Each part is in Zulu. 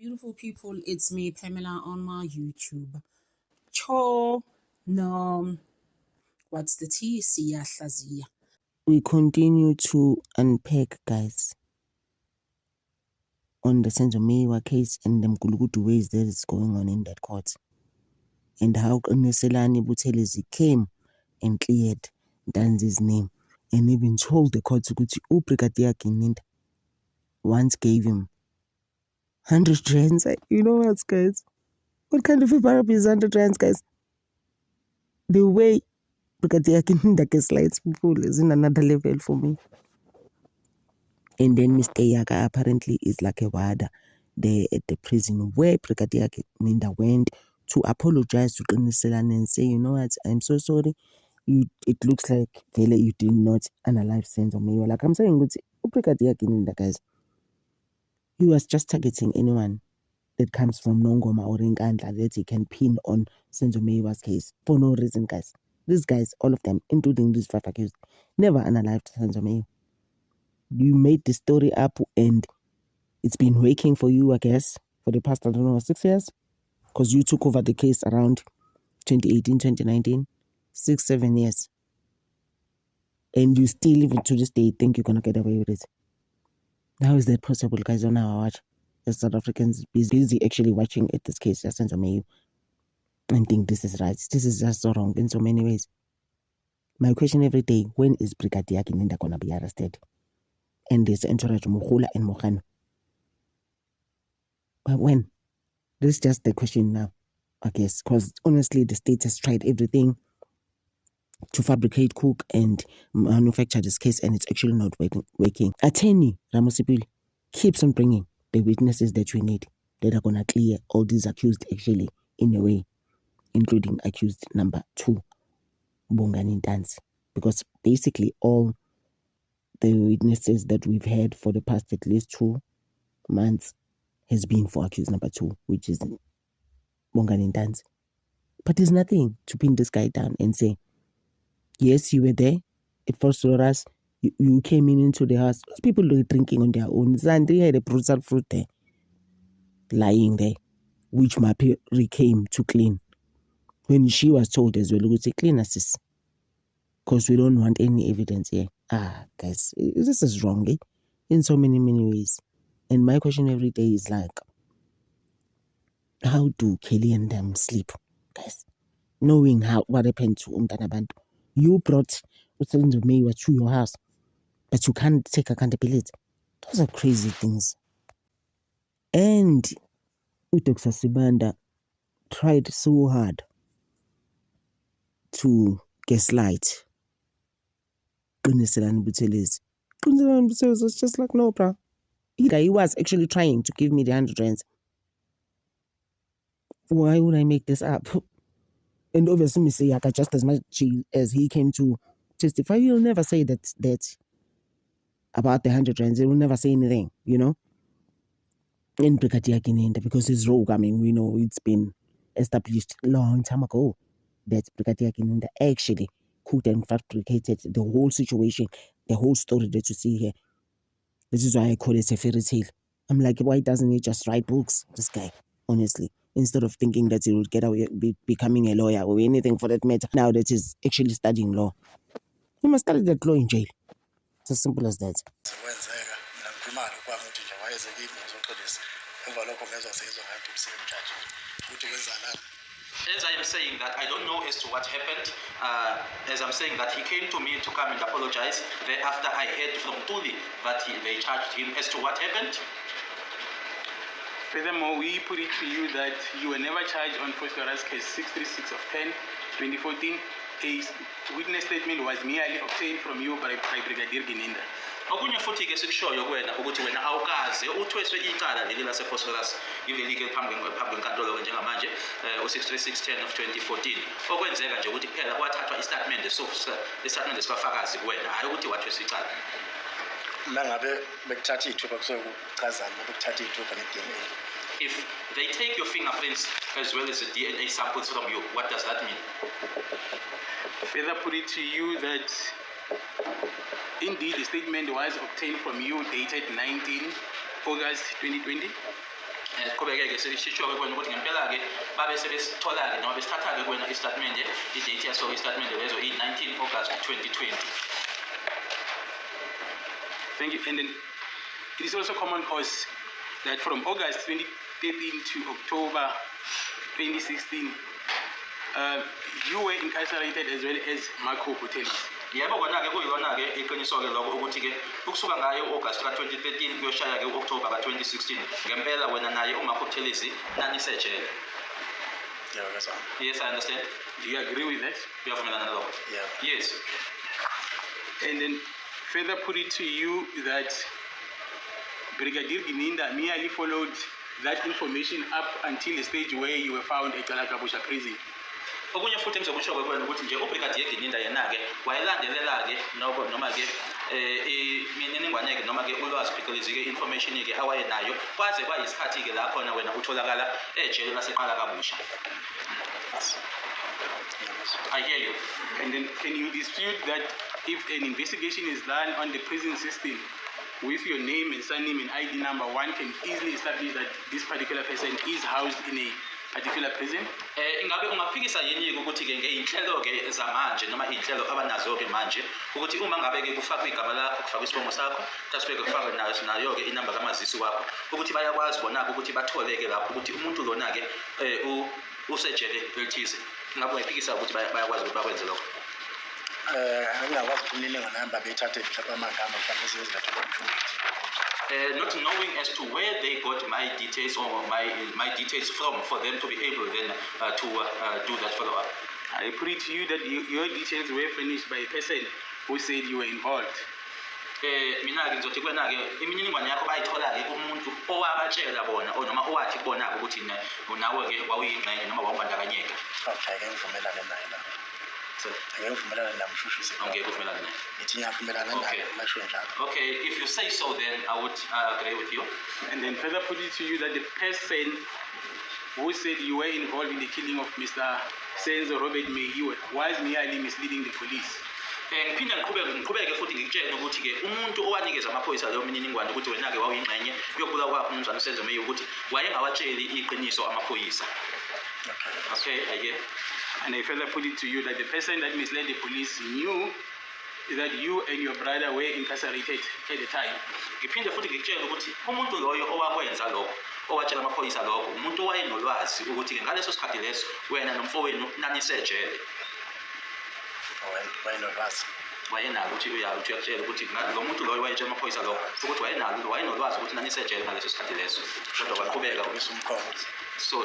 Beautiful people, it's me, Pamela, on my YouTube. Cho, no, what's the tea? Siyahlazia. We continue to unpack, guys, on the Senzo Meyiwa case and the Mgulukudu ways that is going on in that court. And how Neselani Buthelezi came and cleared Danzi's name and even told the court to Brigadier Kininda once gave him 100 rands. You know what, guys? What kind of a therapy is 100 rands, guys? The way Brigadier Kininda gaslights people is in another level for me. And then Mr. Yaga apparently is like a wada there at the prison where Brigadier Kininda went to apologize to Qiniselani and say, you know what, I'm so sorry. It looks like Vele, you did not analyze Senzo Meyiwa. Like I'm saying, Brigadier Kininda, guys, he was just targeting anyone that comes from Nongoma or Nkandla that he can pin on Senzo Meyiwa's case for no reason, guys. These guys, all of them, including these 5 accused, never analyzed Senzo Meyiwa. You made the story up and it's been working for you, I guess, for the past, 6 years. Because you took over the case around 2018, 2019, 6, 7 years. And you still, even to this day, think you're going to get away with it. How is that possible, guys, on our watch? As South Africans busy actually watching at this case, Senzo Meyiwa, and think this is right. This is just so wrong in so many ways. My question every day, when is Brigadier Kininda going to be arrested? And this entourage, Mukula and Mokano. But when? This is just the question now, I guess, because honestly, the state has tried everything to fabricate, cook, and manufacture this case, and it's actually not working. Attorney Ramosipil keeps on bringing the witnesses that we need that are going to clear all these accused actually in a way, including accused number 2, Bongani Ntanzi, because basically all the witnesses that we've had for the past at least 2 months has been for accused number 2, which is Bongani Ntanzi. But there's nothing to pin this guy down and say, yes, you were there. It first saw us. You came into the house. Those people were drinking on their own. Zandri had a brutal fruit there, lying there, which Mapi came to clean. When she was told as well, we would say, clean us, because we don't want any evidence here. Guys, this is wrong, in so many ways. And my question every day is like, how do Kelly and them sleep, guys? Knowing what happened to Umtanabantu. You brought Senzo Meyiwa to your house, but you can't take accountability. Those are crazy things. And Dr. Sibanda tried so hard to gaslight Qiniselani Buthelezi. Qiniselani Buthelezi was just like, no, bro. He was actually trying to give me the 100 rands. Why would I make this up? And obviously, Mr. Yaka, just as much as he came to testify, he'll never say that about the 100 rands. He will never say anything, you know? In Brigadier Kininda, because he's rogue. I mean, we know it's been established a long time ago that Brigadier Kininda actually cooked and fabricated the whole situation, the whole story that you see here. This is why I call it a fairy tale. I'm like, why doesn't he just write books, this guy, honestly? Instead of thinking that he would get away becoming a lawyer or anything for that matter, now that he's actually studying law. He must study that law in jail. It's as simple as that. As I am saying that, I don't know as to what happened. As I'm saying that, he came to me to come and apologize. Thereafter, I heard from Tuli that they charged him. As to what happened, furthermore, we put it to you that you were never charged on Phosphorus case 636 of 10, 2014. A witness statement was merely obtained from you by Brigadier Kininda. okunye futhi ke sikushoyo kuwena ukuthi wena awukaze uthweswe icala leli lasephosphorus ivelike phambi kwenkantolo njengamanje u63610 of 2014 okwenzeka nje ukuthi kuphela kwathathwa istatement esifakazi kuwena hayi ukuthi wathweswa icala. Mangabe bekuthatha ithuba kusokuchazana bekuthatha ithuba ne-DNA. If they take your fingerprints as well as the DNA samples from you, what does that mean? Further put it to you that indeed the statement was obtained from you dated 19 August 2020. Qhubeke-ke sisho-ke kuwena ukuthi ngempela-ke babe sebesithola-ke noma besithatha-ke kuwena istatimende, i-date yaso istatimende lezo i-19 August 2020. Thank you. And then it is also common cause that from August 2013 to October 2016, you were incarcerated as well as Marco Buthelezi. Yebo kona-ke kuyilona-ke iqiniso-ke lokho ukuthi-ke ukusuka ngayo u-August ka-2013 kuyoshaya-ke u-October ka-2016 ngempela wena naye uMarco Buthelezi nanisejele. Yeah, that's all. Yes, I understand. Do you agree with that? Uyavumelana nalokho? Yeah. Yes. And then further put it to you that Brigadier Gininda merely followed that information up until the stage where you were found at Kalakabusha prison. Okunye futhi engizokusho-ke kuwena ukuthi nje uBrigadier Gininda yena-ke wayelandelela-ke noma-ke imininingwane-ke noma-ke ulwazi phecelezi-ke information-ke awayenayo kwaze kwayisikhathi-ke la khona wena utholakala ejele laseKalakabusha. I hear you. And then can you dispute that if an investigation is done on the prison system with your name and surname and ID number, one can easily establish that this particular person is housed in a particular prison? Ingabe ungaphikisa yini-ke ukuthi-ke ngey'nhlelo-ke zamanje noma iy'nhlelo abanazo-ke manje ukuthi uma ngabe-ke kufakwa igama lakho kufakwa isibongo sakho tasibeke kufakwe nayo-ke inamba kamazisi wakho ukuthi bayakwazi bona-ke ukuthi bathole-ke lapho ukuthi umuntu lona-ke usejele elithize. Ingabe ungayiphikisa ukuthi bayakwazi ukuthi bakwenze lokho? Angingakwazi ukumininga namba bethathe mhlawumbe amagama mhlawumbe sizoziletha opportunity. Not knowing as to where they got my details or my details from for them to be able then to do that follow-up. I put it to you that your details were furnished by a person who said you were involved. Mina-ke ngizothi kuwena-ke imininingwane yakho bayithola-ke kumuntu owabatshela bona noma owathi kubona-ke ukuthi nawe-ke wawuyingxenye noma wawubandakanyeka. Okay, ngeke ngivumelane naye la. Ngeke ngivumelane namshushisi. Angeke uvumelane naye. Ngithi ngiyavumelana naye masho njalo. Okay, if you say so then I would agree with you. And then further put it to you that the person who said you were involved in the killing of Mr. Senzo Robert Meyiwe was merely misleading the police. Ngiphinde ngiqhubeke futhi ngikutshele ukuthi-ke umuntu owanikeza amaphoyisa leyo mininingwane ukuthi wena-ke wawuyingxenye yokubulawa kwakho umnumzane uSenzo Meyiwe ukuthi wayengawatsheli iqiniso amaphoyisa. Okay, I hear. And I further put it to you that the person that misled the police knew that you and your brother were incarcerated at the time. Ngiphinde futhi ngikutshele ukuthi umuntu loyo owakwenza lokho owatshela amaphoyisa lokho umuntu owayenolwazi ukuthi-ke ngaleso sikhathi leso wena nomfowenu nanisejele. Wayenolwazi. Wayenalo ukuthi uyakutshela ukuthi lo muntu loyo wayetshela amaphoyisa lokho ukuthi wayenolwazi ukuthi nanisejele ngaleso sikhathi leso kodwa kwaqhubeka umkhondo. So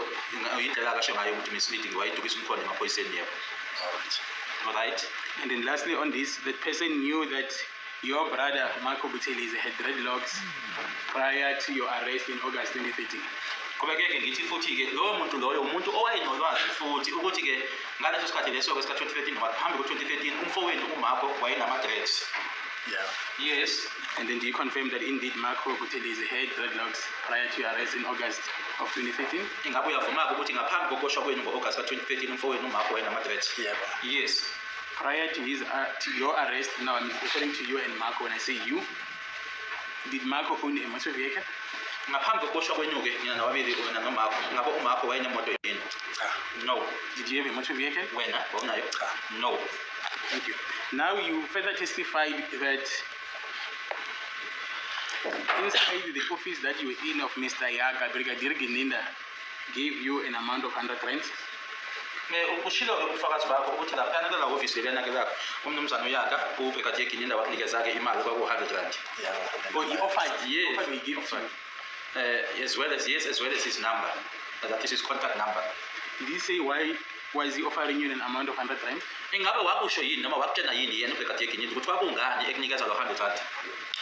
indlela akasho ngayo ukuthi misleading wayedukisa umkhondo emaphoyiseni yebo. All right. And then lastly on this, the person knew that your brother Marco Buthelezi had dreadlocks prior to your arrest in August 2013. Qhubeke-ke ngithi futhi-ke loyo muntu loyo umuntu owayenolwazi futhi ukuthi-ke ngaleso sikhathi leso-ke sika 2013 noma phambi ko-2013 umfowenu uMarco wayenama-dreads. Yeah. Yes. And then do you confirm that indeed Marco Buthelezi had dreadlocks prior to your arrest in August of 2013? Ingabe uyavuma-ke ukuthi ngaphambi kokuboshwa kwenu ngo-August ka-2013 umfowenu uMarco wayenama-dreads? Yeah. Yes. Prior to your arrest, now I'm referring to you and Marco when I say you, did Marco own a motor vehicle? Ngaphambi kokuboshwa kwenu-ke nina nababili wena noMarco ngabe uMarco wayenemoto yini? No. Did you have a motor vehicle? Wena wawunayo? No. Thank you. Now you further testified that inside the office that you were in of Mr. Yaga, Brigadier Gininda gave you an amount of 100 rands. Ushilo-ke ubufakazi bakho ukuthi laphana kula office lena-ke lakho umnumzane uYaga uBrigadier Gininda wakunikeza-ke imali kwaku-100 rand. Oh, he offered? Yes. Offered, he gave you. As well as his number. That is his contact number. Did he say why was he offering you an amount of 100 rand? Ingabe wakusho yini noma wakutshena yini yena uBrigadier Gininda ukuthi wakungani ekunikeza lo 100 rand?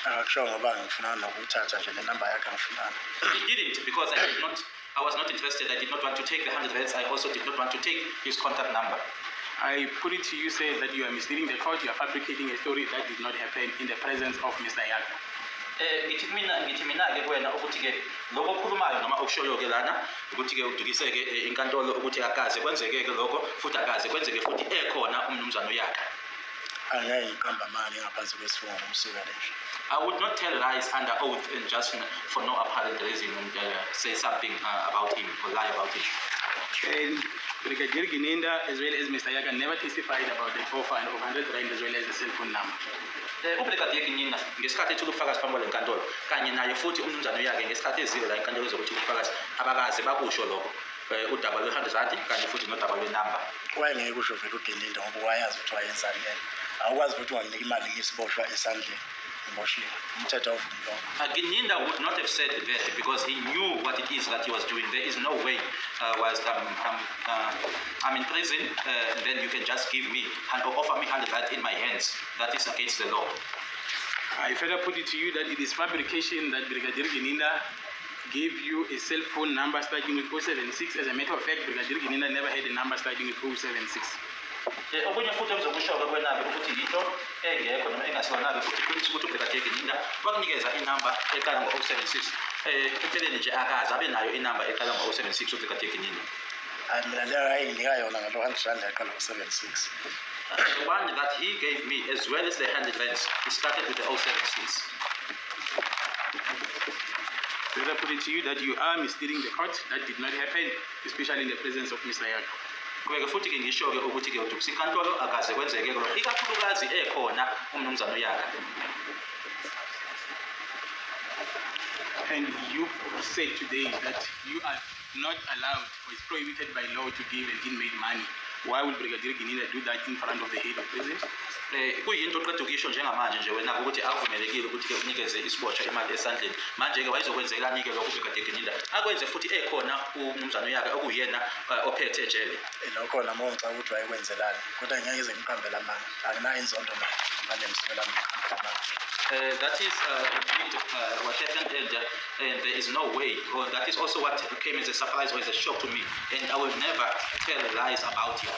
Akusho ngoba ngifuna nokuthatha nje le number yakhe ngifuna. He didn't because I was not interested. I did not want to take the 100 rands. I also did not want to take his contact number. I put it to you, say that you are misleading the court. You are fabricating a story that did not happen in the presence of Mr. Yaga. Ngithi mina-ke kuwena ukuthi-ke lokho okhulumayo noma okushoyo-ke lana ukuthi-ke udukise-ke inkantolo ukuthi akaze kwenzeke-ke lokho futhi akaze kwenzeke futhi ekhona umnumzane uYaga. angeke ngiqamba amali ngaphansi kwesifungo ngomsuka nje. I would not tell lies under oath and just for no apparent reason say something about him or lie about him. And Brigadier Gininda as well as Mr. Yaga never testified about the offer of 100 rand as well as the cell phone number. uBrigadier Gininda ngesikhathi ethola ubufakazi phambi kwale nkantolo kanye naye futhi umnumzane uyake ngesikhathi ezile la inkantolo ezokuthi ubufakazi abakaze bakusho lokho udaba lwe-100 rand kanye futhi nodaba lwenamba. Wayengeke kusho vele uGininda ngoba wayazi ukuthi wayenzani yena. Awukwazi ukuthi unganika imali ngisiboshwa esandleni. Gininda would not have said that because he knew what it is that he was doing. There is no way whilst I'm in prison, then you can just give me and offer me 100 rand in my hands. That is against the law. I further put it to you that it is fabrication that Brigadier Gininda gave you a cell phone number starting with 076. As a matter of fact, Brigadier Gininda never had a number starting with 076. Okunye futhi okuzokushoka kwenabe ukuthi into engekho noma engasinabe futhi ukuthi uBrigadier Gininda wakunikeza inamba eqala ngo-076 empeleni nje akazi abe nayo inamba eqala ngo-076 uBrigadier Gininda. Mina leyo ayenginika yona ngalo 100 rand eqala ngo-76. The one that he gave me as well as the 100 rands, he started with the 076. Further put it to you that you are misleading the court. That did not happen, especially in the presence of Mr. Yaga. Kweke futhi ke ngisho-ke ukuthi-ke uDukes inkantolo akaze kwenzeke lokho ikakhulukazi ekhona umnumzane uYaga. And you said today that you are not allowed or is prohibited by law to give an inmate money. Why would Brigadier Gininda do that in front of the head of prison? Kuyinto oqeda ukuyisho njengamanje nje wena ukuthi akuvumelekile ukuthi-ke unikeze isiboshwa imali esandleni. Manje-ke wayezokwenzekani-ke lokho uBrigadier Gininda akwenze futhi ekhona umnumzane uYaga okuyena ophethe ejele. Lokho nami ngicabanga ukuthi wayekwenzelani kodwa ngeke ngize ngiqambela amanga anginayo inzondo manje ngisukela ngiqambela amanga. That is what happened and there is no way, or that is also what came as a surprise or as a shock to me, and I will never tell lies about it.